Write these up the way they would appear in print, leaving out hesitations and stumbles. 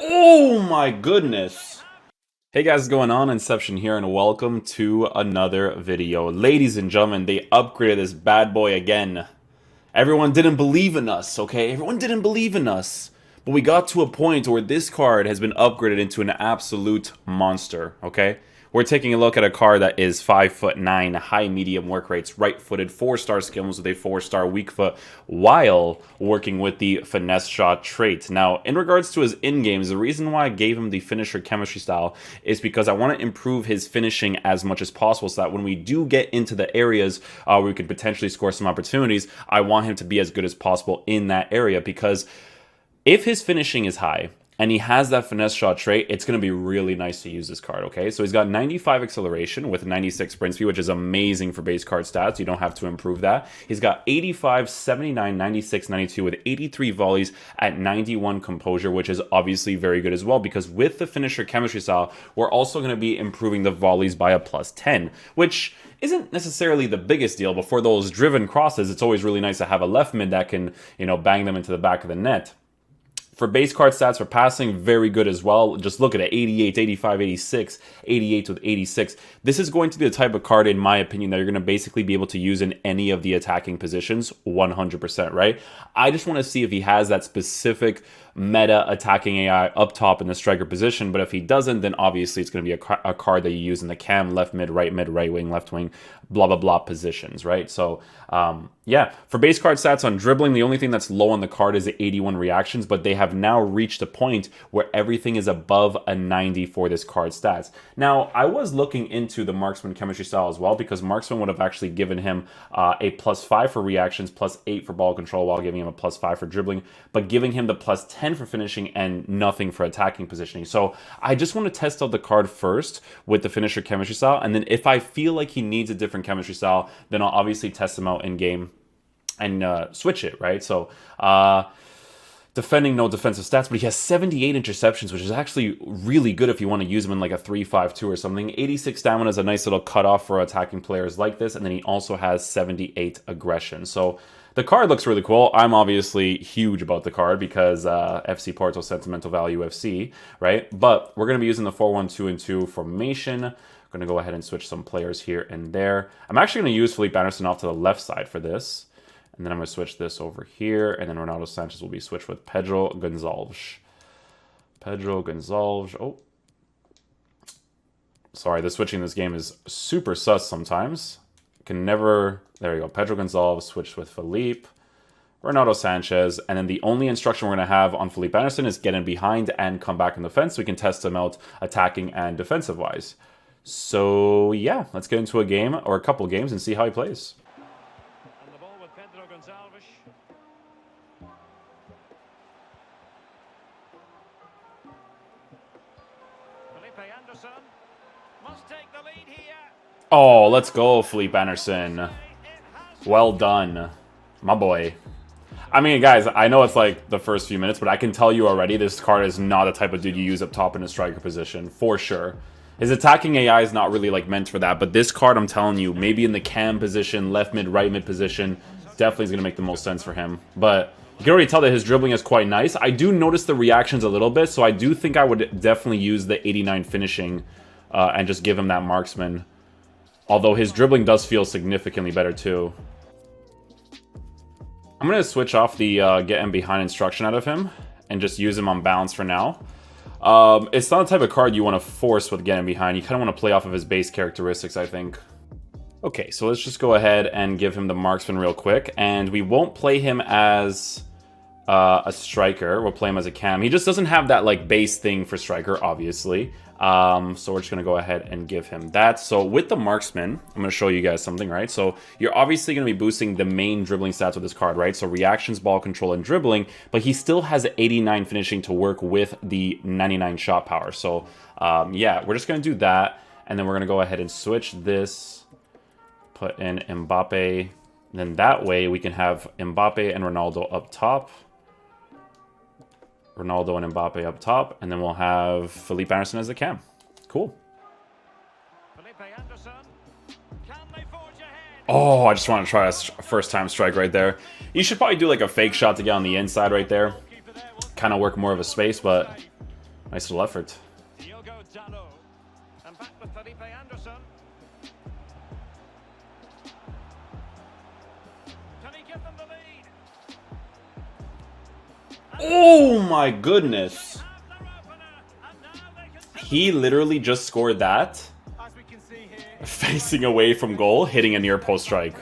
Oh my goodness. Hey guys, what's going on? Inception here, and welcome to another video. Ladies and gentlemen, they upgraded this bad boy again. Everyone didn't believe in us, okay? Everyone didn't believe in us. But we got to a point where this card has been upgraded into an absolute monster, okay? We're taking a look at a card that is 5'9", high medium work rates, right-footed, 4-star skills with a 4-star weak foot, while working with the finesse shot trait. Now, in regards to his in-games, the reason why I gave him the finisher chemistry style is because I want to improve his finishing as much as possible, so that when we do get into the areas where we could potentially score some opportunities, I want him to be as good as possible in that area, because if his finishing is high, and he has that finesse shot trait, it's going to be really nice to use this card, okay? So he's got 95 acceleration with 96 sprint speed, which is amazing for base card stats. You don't have to improve that. He's got 85, 79, 96, 92 with 83 volleys at 91 composure, which is obviously very good as well, because with the finisher chemistry style, we're also going to be improving the volleys by a plus 10, which isn't necessarily the biggest deal, but for those driven crosses, it's always really nice to have a left mid that can, bang them into the back of the net. For base card stats for passing, very good as well. Just look at it, 88, 85, 86, 88 with 86. This is going to be the type of card, in my opinion, that you're going to basically be able to use in any of the attacking positions 100%, right? I just want to see if he has that specific meta attacking AI up top in the striker position, but if he doesn't, then obviously it's going to be a card that you use in the cam, left mid, right wing, left wing, blah, blah, blah positions, right? So, yeah, for base card stats on dribbling, the only thing that's low on the card is the 81 reactions, but they have now reached a point where everything is above a 90 for this card stats. Now, I was looking into the marksman chemistry style as well, because marksman would have actually given him a +5 for reactions, +8 for ball control, while giving him a +5 for dribbling, but giving him the +10 for finishing and nothing for attacking positioning. So I just want to test out the card first with the finisher chemistry style, and then if I feel like he needs a different chemistry style, then I'll obviously test him out in game and switch it, right? So defending, no defensive stats, but he has 78 interceptions, which is actually really good if you want to use him in like a 3-5-2 or something. 86 stamina is a nice little cutoff for attacking players like this, and then he also has 78 aggression. So the card looks really cool. I'm obviously huge about the card because FC Porto Sentimental Value FC, right? But we're going to be using the 4-1-2-2 formation. I'm going to go ahead and switch some players here and there. I'm actually going to use Felipe Anderson off to the left side for this. And then I'm going to switch this over here. And then Ronaldo Sanchez will be switched with Pedro Gonçalves. Pedro Gonçalves. Oh. Sorry, the switching in this game is super sus sometimes. Can never... There you go. Pedro Gonçalves switched with Felipe. Ronaldo Sanchez. And then the only instruction we're going to have on Felipe Anderson is get in behind and come back in the fence, so we can test him out attacking and defensive-wise. So, yeah. Let's get into a game or a couple games and see how he plays. Oh, let's go, Felipe Anderson. Well done, my boy. I mean, guys, I know it's like the first few minutes, but I can tell you already this card is not the type of dude you use up top in a striker position, for sure. His attacking AI is not really like meant for that, but this card, I'm telling you, maybe in the cam position, left mid, right mid position, definitely is going to make the most sense for him. But you can already tell that his dribbling is quite nice. I do notice the reactions a little bit, so I do think I would definitely use the 89 finishing and just give him that marksman. Although his dribbling does feel significantly better too. I'm going to switch off the get in behind instruction out of him and just use him on balance for now. It's not the type of card you want to force with get in behind. You kind of want to play off of his base characteristics, I think. Okay, so let's just go ahead and give him the marksman real quick. And we won't play him as a striker. We'll play him as a cam. He just doesn't have that like base thing for striker, obviously. So we're just going to go ahead and give him that. So with the marksman, I'm going to show you guys something, right? So you're obviously going to be boosting the main dribbling stats with this card, right? So reactions, ball control, and dribbling, but he still has 89 finishing to work with the 99 shot power. So yeah, we're just going to do that. And then we're going to go ahead and switch this, put in Mbappe. Then that way we can have Mbappe and Ronaldo up top. Ronaldo and Mbappe up top, and then we'll have Felipe Anderson as the cam. Cool. Oh, I just want to try a first-time strike right there. You should probably do like a fake shot to get on the inside right there. Kind of work more of a space, but Nice little effort. And back with Felipe Anderson. Can he give them the lead? Oh my goodness. He literally just scored that. Facing away from goal, hitting a near post strike.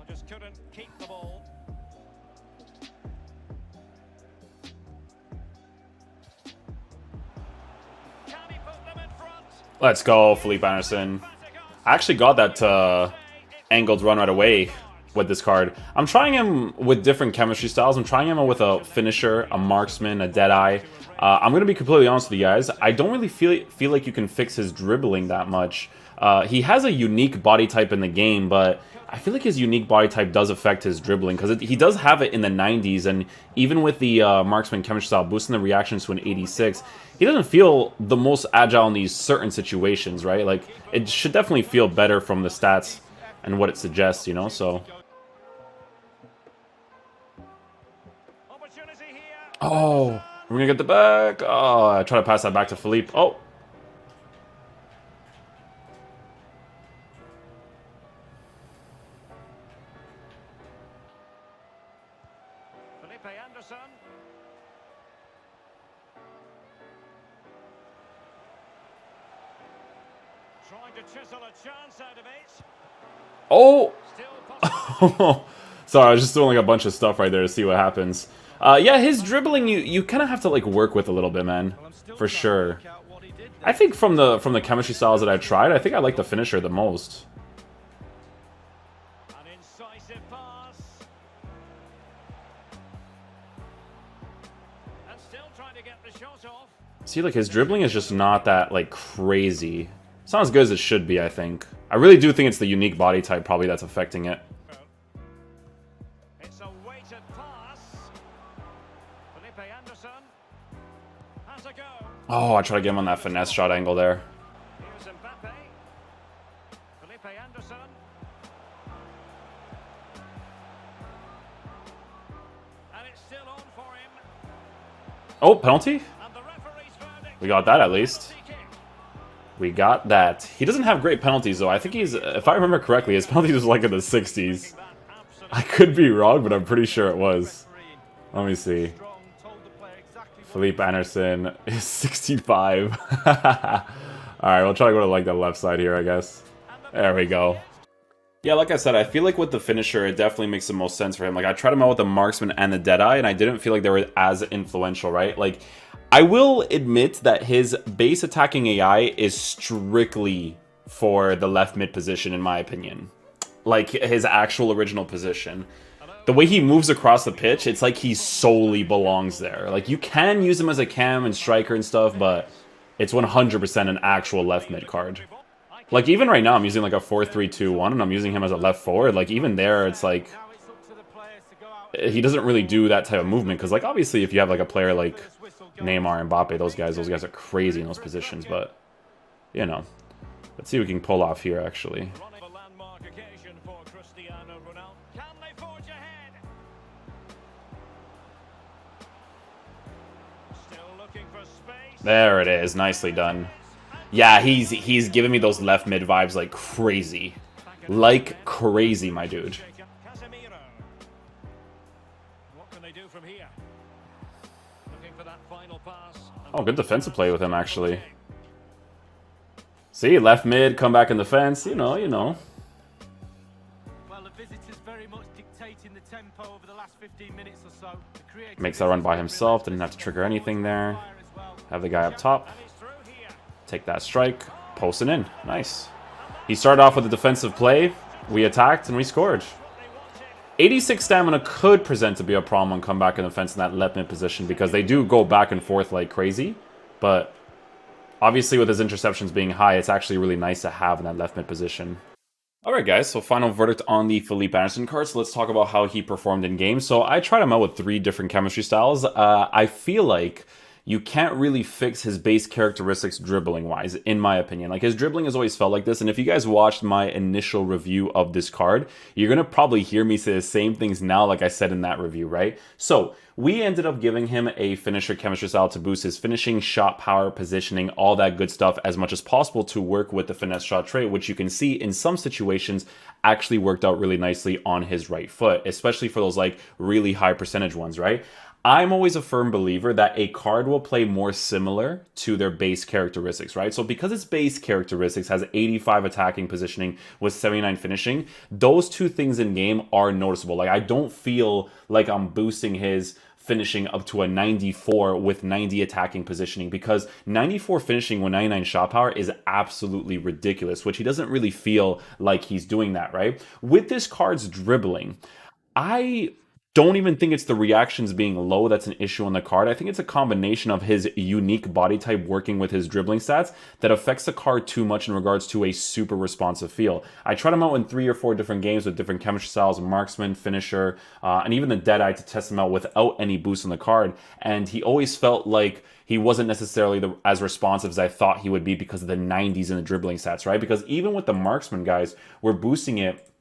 Just couldn't keep the ball. Can he put them in front? Let's go, Felipe Anderson. I actually got that angled run right away with this card. I'm trying him with different chemistry styles. I'm trying him with a finisher, a marksman, a deadeye. I'm going to be completely honest with you guys. I don't really feel like you can fix his dribbling that much. He has a unique body type in the game, but I feel like his unique body type does affect his dribbling because he does have it in the 90s, and even with the marksman chemistry style boosting the reactions to an 86, he doesn't feel the most agile in these certain situations, right? Like, it should definitely feel better from the stats and what it suggests, you know, so... Oh, we're gonna get the back. Oh, I try to pass that back to Felipe. Oh. Felipe Anderson. Trying to chisel a chance out of it. Oh. Sorry, I was just doing like a bunch of stuff right there to see what happens. Yeah, his dribbling you kind of have to like work with a little bit, man, for sure. I think from the chemistry styles that I tried, I think I like the finisher the most. An incisive pass. And still trying to get the shot off. See, like his dribbling is just not that like crazy. It's not as good as it should be, I think. I really do think it's the unique body type probably that's affecting it. It's a weighted pass. Felipe Anderson has a go. Oh, I try to get him on that finesse shot angle there. Here's Mbappe. Felipe Anderson. And it's still on for him. Oh, penalty? And the referee's verdict. We got that at least. We got that. He doesn't have great penalties, though. I think he's, if I remember correctly, his penalties was like in the 60s. I could be wrong, but I'm pretty sure it was. Let me see. Felipe Anderson is 65. Alright, we'll try to go to like the left side here, I guess. There we go. Yeah, like I said, I feel like with the finisher, it definitely makes the most sense for him. Like, I tried him out with the marksman and the deadeye, and I didn't feel like they were as influential, right? Like, I will admit that his base attacking AI is strictly for the left mid position, in my opinion. Like, his actual original position. The way he moves across the pitch, it's like he solely belongs there. Like, you can use him as a cam and striker and stuff, but it's 100% an actual left mid card. Like, even right now, I'm using like a 4-3-2-1, and I'm using him as a left forward. Like, even there, it's like... he doesn't really do that type of movement, because, like, obviously, if you have like a player like Neymar, Mbappe, those guys are crazy in those positions, but, you know. Let's see what we can pull off here, actually. There it is, nicely done. Yeah, he's giving me those left mid vibes like crazy. Like crazy, my dude. Oh, good defensive play with him, actually. See, left mid, come back in the fence, you know. Well, the visitors very much dictating the tempo over the last 15 minutes or so. Makes that run by himself, didn't have to trigger anything there. Have the guy up top. Take that strike, posting in. Nice. He started off with a defensive play. We attacked and we scored. 86 stamina could present to be a problem on comeback in defense in that left mid position, because they do go back and forth like crazy. But obviously with his interceptions being high, it's actually really nice to have in that left mid position. Alright guys, so final verdict on the Felipe Anderson card. So let's talk about how he performed in game. So I tried him out with 3 different chemistry styles. I feel like you can't really fix his base characteristics dribbling wise, in my opinion. Like, his dribbling has always felt like this. And if you guys watched my initial review of this card, you're going to probably hear me say the same things now like I said in that review, right? So we ended up giving him a finisher chemistry style to boost his finishing, shot power, positioning, all that good stuff as much as possible to work with the finesse shot trait, which you can see in some situations actually worked out really nicely on his right foot, especially for those like really high percentage ones, right? I'm always a firm believer that a card will play more similar to their base characteristics, right? So because its base characteristics has 85 attacking positioning with 79 finishing, those two things in game are noticeable. Like, I don't feel like I'm boosting his finishing up to a 94 with 90 attacking positioning, because 94 finishing with 99 shot power is absolutely ridiculous, which he doesn't really feel like he's doing that, right? With this card's dribbling, I don't even think it's the reactions being low that's an issue on the card. I think it's a combination of his unique body type working with his dribbling stats that affects the card too much in regards to a super responsive feel. I tried him out in 3 or 4 different games with different chemistry styles, marksman, finisher, and even the Deadeye to test him out without any boost on the card. And he always felt like he wasn't necessarily as responsive as I thought he would be because of the 90s in the dribbling stats, right? Because even with the marksman guys, we're boosting it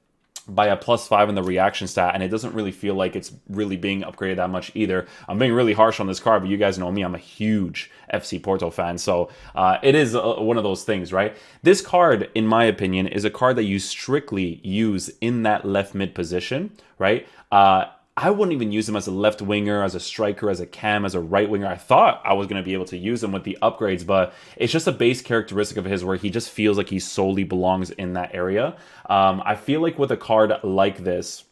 by a +5 in the reaction stat, and it doesn't really feel like it's really being upgraded that much either. I'm being really harsh on this card, but you guys know me, I'm a huge FC Porto fan, so it is one of those things, right? This card, in my opinion, is a card that you strictly use in that left mid position, right? I wouldn't even use him as a left winger, as a striker, as a cam, as a right winger. I thought I was going to be able to use him with the upgrades, but it's just a base characteristic of his where he just feels like he solely belongs in that area. I feel like with a card like this,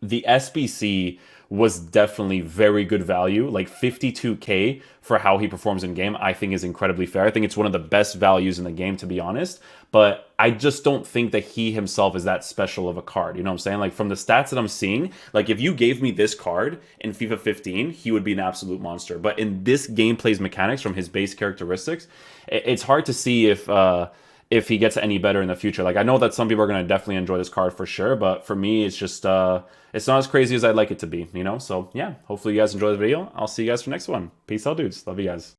the SBC was definitely very good value. Like 52k for how he performs in game, I think is incredibly fair. I think it's one of the best values in the game, to be honest. But I just don't think that he himself is that special of a card. You know what I'm saying? Like, from the stats that I'm seeing, like, if you gave me this card in FIFA 15, he would be an absolute monster. But in this gameplay's mechanics, from his base characteristics, it's hard to see if he gets any better in the future. Like, I know that some people are going to definitely enjoy this card for sure, but for me, it's just, it's not as crazy as I'd like it to be, you know? So, yeah, hopefully you guys enjoy the video. I'll see you guys for the next one. Peace out, dudes. Love you guys.